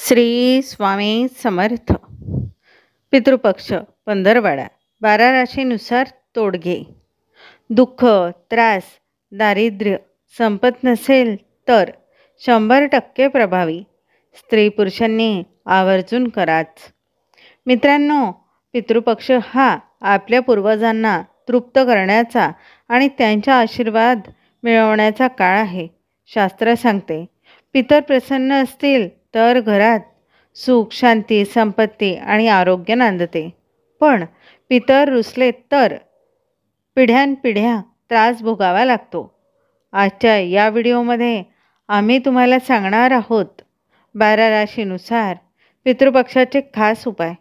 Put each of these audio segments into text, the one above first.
श्री स्वामी समर्थ. पितृपक्ष पंधरवाडा. 12 राशीनुसार तोडगे. दुःख, त्रास, दारिद्र्य, संपत नसेल तर 100% प्रभावी. स्त्री पुरुषांनी आवर्जून कराच. मित्रांनो, पितृपक्ष हा आपल्या पूर्वजांना तृप्त करण्याचा आणि त्यांचा आशीर्वाद मिळवण्याचा काळ आहे. शास्त्र सांगते, पितर प्रसन्न असतील तर घरात सुख, शांती, संपत्ती आणि आरोग्य नांदते. पण पितर रुसले तर पिढ्यानपिढ्या त्रास भोगावा लागतो. आजच्या या व्हिडिओमध्ये आम्ही तुम्हाला सांगणार आहोत 12 राशीनुसार पितृपक्षाचे खास उपाय.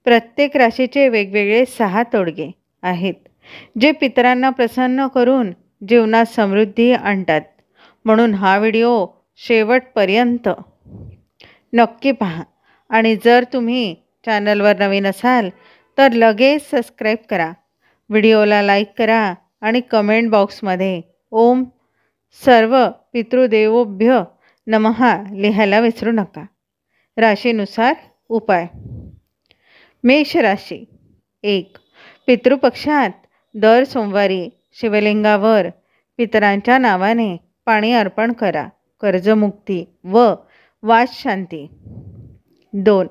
प्रत्येक राशीचे वेगवेगळे 6 तोडगे आहेत, जे पितरांना प्रसन्न करून जीवनात समृद्धी आणतात. म्हणून हा व्हिडिओ शेवटपर्यंत नक्की पहा. आणि जर तुम्ही चॅनलवर नवीन असाल तर लगेच सबस्क्राईब करा, व्हिडिओला लाईक करा आणि कमेंट बॉक्समध्ये ओम सर्व पितृदेवोभ्य नमः लिहायला विसरू नका. राशीनुसार उपाय. मेष राशी. 1. पितृपक्षात दर सोमवारी शिवलिंगावर पितरांच्या नावाने पाणी अर्पण करा. कर्जमुक्ती व वासशांती. 2.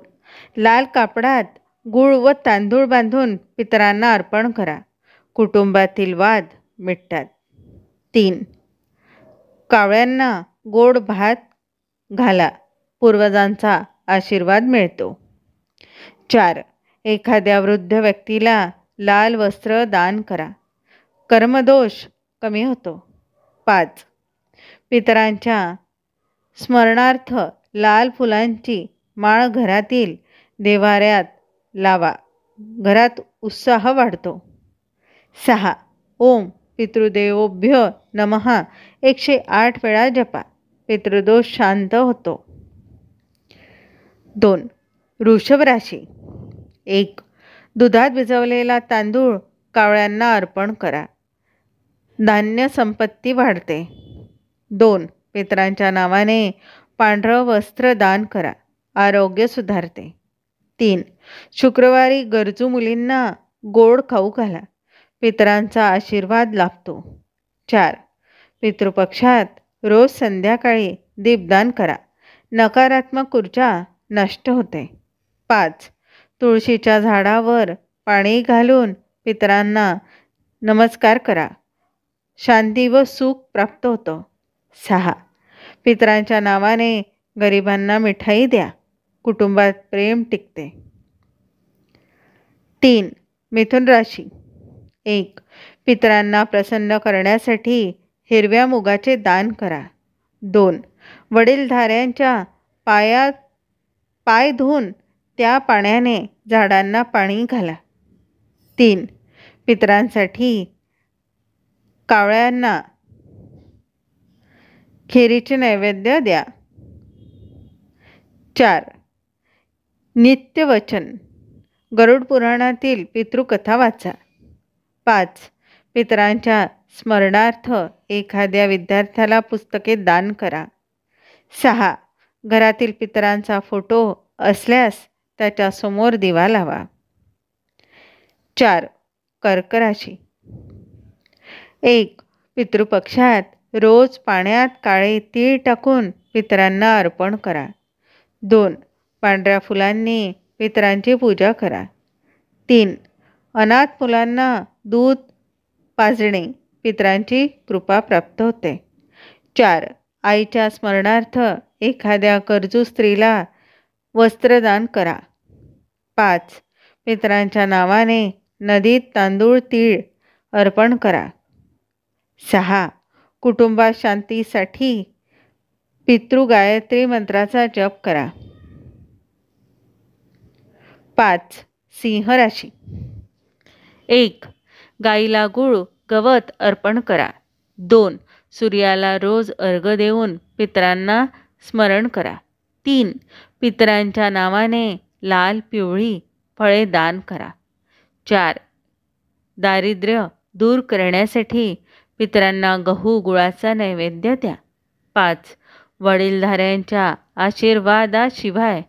लाल कापडात गूळ व तांदूळ बांधून पितरांना अर्पण करा. कुटुंबातील वाद मिटतात. 3. कावळ्यांना गोड भात घाला. पूर्वजांचा आशीर्वाद मिळतो. 4. एखाद्या वृद्ध व्यक्तीला लाल वस्त्र दान करा. कर्मदोष कमी होतो. 5. पितरांच्या स्मरणार्थ लाल फुलांची माळ घरातील देव्हाऱ्यात लावा. घरात उत्साह वाढतो. 6. ओम पितृदेवोभ्य नमः 108 वेळा जपा. पितृदोष शांत होतो. 2. वृषभ राशी. 1. दुधात भिजवलेला तांदूळ कावळ्यांना अर्पण करा. धान्य संपत्ती वाढते. 2. पितरांच्या नावाने पांढरं वस्त्र दान करा. आरोग्य सुधारते. 3. शुक्रवारी गरजू मुलींना गोड खाऊ घाला. पितरांचा आशीर्वाद लाभतो. 4. पितृपक्षात रोज संध्याकाळी दीपदान करा. नकारात्मक ऊर्जा नष्ट होते. 5. तुळशीच्या झाडावर पाणी घालून पितरांना नमस्कार करा. शांती व सुख प्राप्त होतं. 6. पितरांच्या नावाने गरिबांना मिठाई द्या. कुटुंबात प्रेम टिकते. 3. मिथुन राशी. 1. पितरांना प्रसन्न करण्यासाठी हिरव्या मुगाचे दान करा. 2. वडीलधाऱ्यांच्या पाय धुवून त्या पाण्याने झाडांना पाणी घाला. 3. पितरांसाठी कावळ्यांना खिरीचे नैवेद्य द्या. 4. नित्यवचन. गरुड पुराणातील पितृकथा वाचा. 5. पितरांच्या स्मरणार्थ एखाद्या विद्यार्थ्याला पुस्तके दान करा. 6. घरातील पितरांचा फोटो असल्यास त्याच्या समोर दिवा लावा. 4. कर्क राशी. 1. पितृपक्षात रोज पाण्यात काळे तीळ टाकून पितरांना अर्पण करा. 2. पांढऱ्या फुलांनी पितरांची पूजा करा. 3. अनाथ मुलांना दूध पाजणे. पितरांची कृपा प्राप्त होते. 4. आईच्या स्मरणार्थ एखाद्या गरजू स्त्रीला वस्त्रदान करा. 5. पितरांच्या नावाने नदीत तांदूळ तीळ अर्पण करा. 6. कुटुंबात शांतीसाठी पितृगायत्री मंत्राचा जप करा. 5. सिंह राशी. 1. गाईला गूळ गवत अर्पण करा. 2. सूर्याला रोज अर्घ्य देऊन पितरांना स्मरण करा. 3. पितरांच्या नावाने लाल पिवळी फळे दान करा. 4. दारिद्र्य दूर करण्यासाठी पितरांना गहू गुळाचा नैवेद्य द्या. 5. वडीलधाऱ्यांच्या आशीर्वादाशिवाय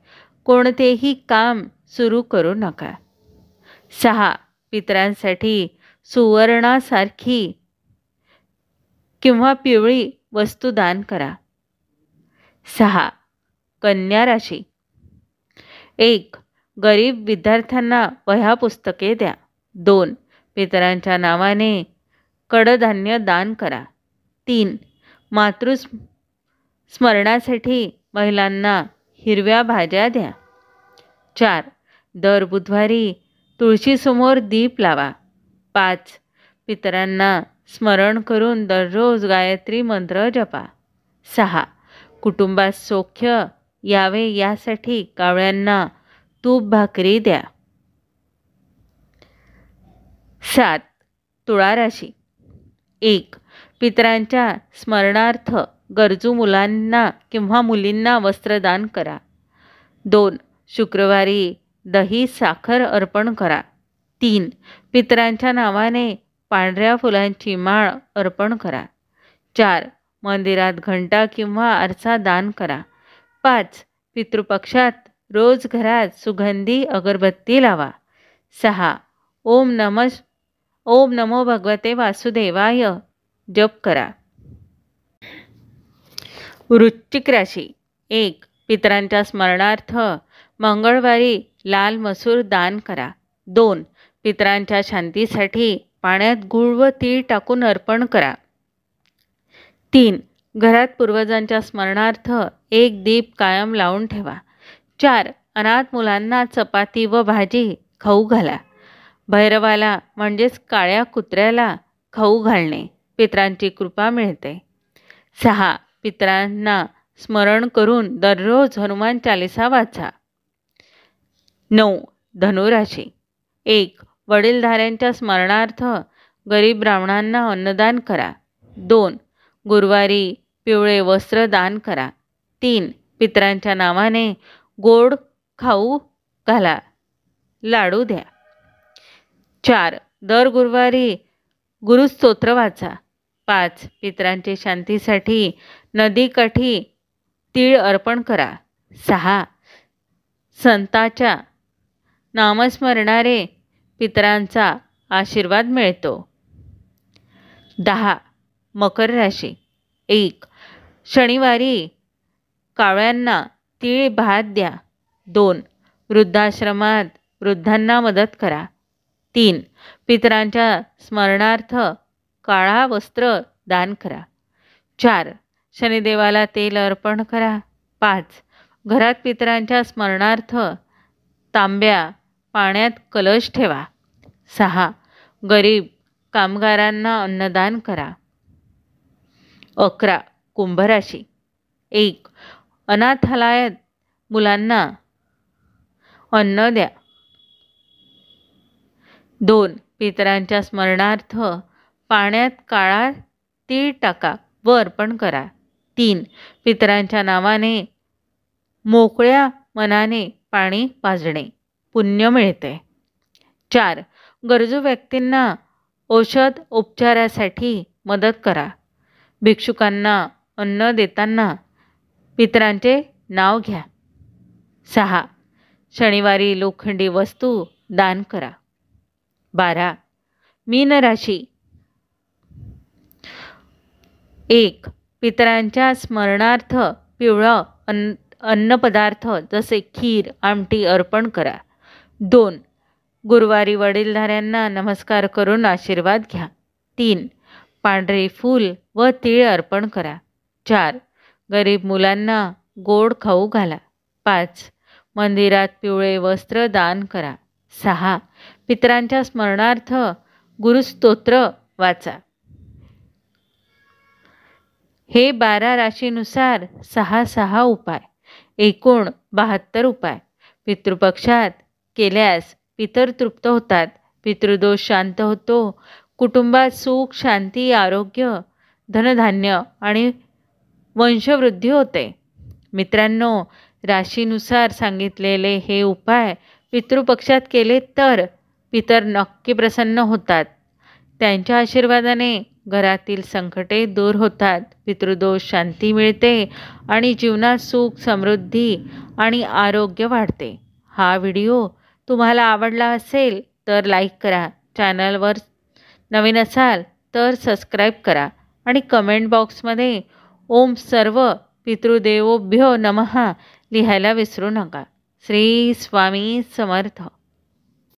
कोणतेही काम सुरू करू नका. 6. पितरांसाठी सुवर्णासारखी किंवा पिवळी वस्तू दान करा. 6. कन्या राशी. 1. गरीब विद्यार्थ्यांना वह्या पुस्तके द्या. 2. पितरांच्या नावाने कडधान्य दान करा. 3. स्मरणासाठी महिलांना हिरव्या भाज्या द्या. 4. दर बुधवारी तुळशीसमोर दीप लावा. 5. पितरांना स्मरण करून दररोज गायत्री मंत्र जपा. 6. कुटुंबात सौख्य यावे यासाठी कावळ्यांना तूप भाकरी द्या. 7. तुळा राशी. 1. पितरांच्या स्मरणार्थ गरजू मुलांना किंवा मुलींना वस्त्रदान करा. 2. शुक्रवारी दही साखर अर्पण करा. 3. पितरांच्या नावाने पांढऱ्या फुलांची माळ अर्पण करा. 4. मंदिरात घंटा किंवा आरसा दान करा. 5. पितृपक्षात रोज घरात सुगंधी अगरबत्ती लावा. 6. ओम नमो भगवते वासुदेवाय जप करा. वृश्चिक राशी. 1. पितरांच्या स्मरणार्थ मंगळवारी लाल मसूर दान करा. 2. पितरांच्या शांतीसाठी पाण्यात गूळ व तीळ टाकून अर्पण करा. 3. घरात पूर्वजांच्या स्मरणार्थ एक दीप कायम लावून ठेवा. 4. अनाथ मुलांना चपाती व भाजी खाऊ घाला. भैरवाला म्हणजेच काळ्या कुत्र्याला खाऊ घालणे पितरांची कृपा मिळते. 6. पितरांना स्मरण करून दररोज हनुमान चालीसा वाचा. 9. धनुराशी. 1. वडीलधाऱ्यांच्या स्मरणार्थ गरीब ब्राह्मणांना अन्नदान करा. 2. गुरुवारी पिवळे वस्त्र दान करा. 3. पितरांच्या नावाने गोड खाऊ घाला. लाडू द्या. 4. दर गुरुवारी गुरुस्तोत्र वाचा. 5. पितरांच्या शांतीसाठी नदीकाठी तीळ अर्पण करा. 6. संतांच्या नामस्मरणाने पितरांचा आशीर्वाद मिळतो. 10. मकर राशी. 1. शनिवारी कावळ्यांना तीळ भात द्या. 2. वृद्धाश्रमात वृद्धांना मदत करा. 3. पितरांच्या स्मरणार्थ काळा वस्त्र दान करा. 4. शनिदेवाला तेल अर्पण करा. 5. घरात पितरांच्या स्मरणार्थ तांब्या पाण्यात कलश ठेवा. 6. गरीब कामगारांना अन्नदान करा. 11. कुंभ राशी. 1. अनाथालयात मुलांना अन्न द्या. 2. पितरांच्या स्मरणार्थ पाण्यात काळा तीळ टाका व अर्पण करा. 3. पितरांच्या नावाने मोकळ्या मनाने पाणी पाजणे पुण्य मिळते. 4. गरजू व्यक्तींना औषध उपचारासाठी मदत करा. भिक्षुकांना अन्न देताना पितरांचे नाव घ्या. 6. शनिवारी लोखंडी वस्तू दान करा. 12. मीन राशी. 1. पितरांच्या स्मरणार्थ पिवळा अन्नपदार्थ जसे खीर आमटी अर्पण करा. 2. गुरुवारी वडीलधाऱ्यांना नमस्कार करून आशीर्वाद घ्या. 3. पांढरे फूल व तीळ अर्पण करा. 4. गरीब मुलांना गोड खाऊ घाला. 5. मंदिरात पिवळे वस्त्र दान करा. 6. पितरांच्या स्मरणार्थ गुरुस्तोत्र वाचा. हे 12 राशीनुसार 6 उपाय, एकूण 72 उपाय पितृपक्षात केल्यास पितर तृप्त होतात, पितृदोष शांत होतो, कुटुंबात सुख शांती आरोग्य धनधान्य आणि वंशवृद्धी होते. मित्रांनो, राशीनुसार सांगितलेले हे उपाय पितृपक्षात केले तर पितर नक्की प्रसन्न होतात. त्यांच्या आशीर्वादाने घरातील संकटे दूर होतात, पितृदोष शांती मिळते आणि जीवनात सुख, समृद्धी आणि आरोग्य वाढते. हा व्हिडिओ तुम्हाला आवडला असेल तर लाईक करा. चॅनलवर नवीन असाल तर सबस्क्राईब करा आणि कमेंट बॉक्समध्ये ओम सर्व पितृदेवोभ्यो नमः लिहायला विसरू नका. श्री स्वामी समर्थ.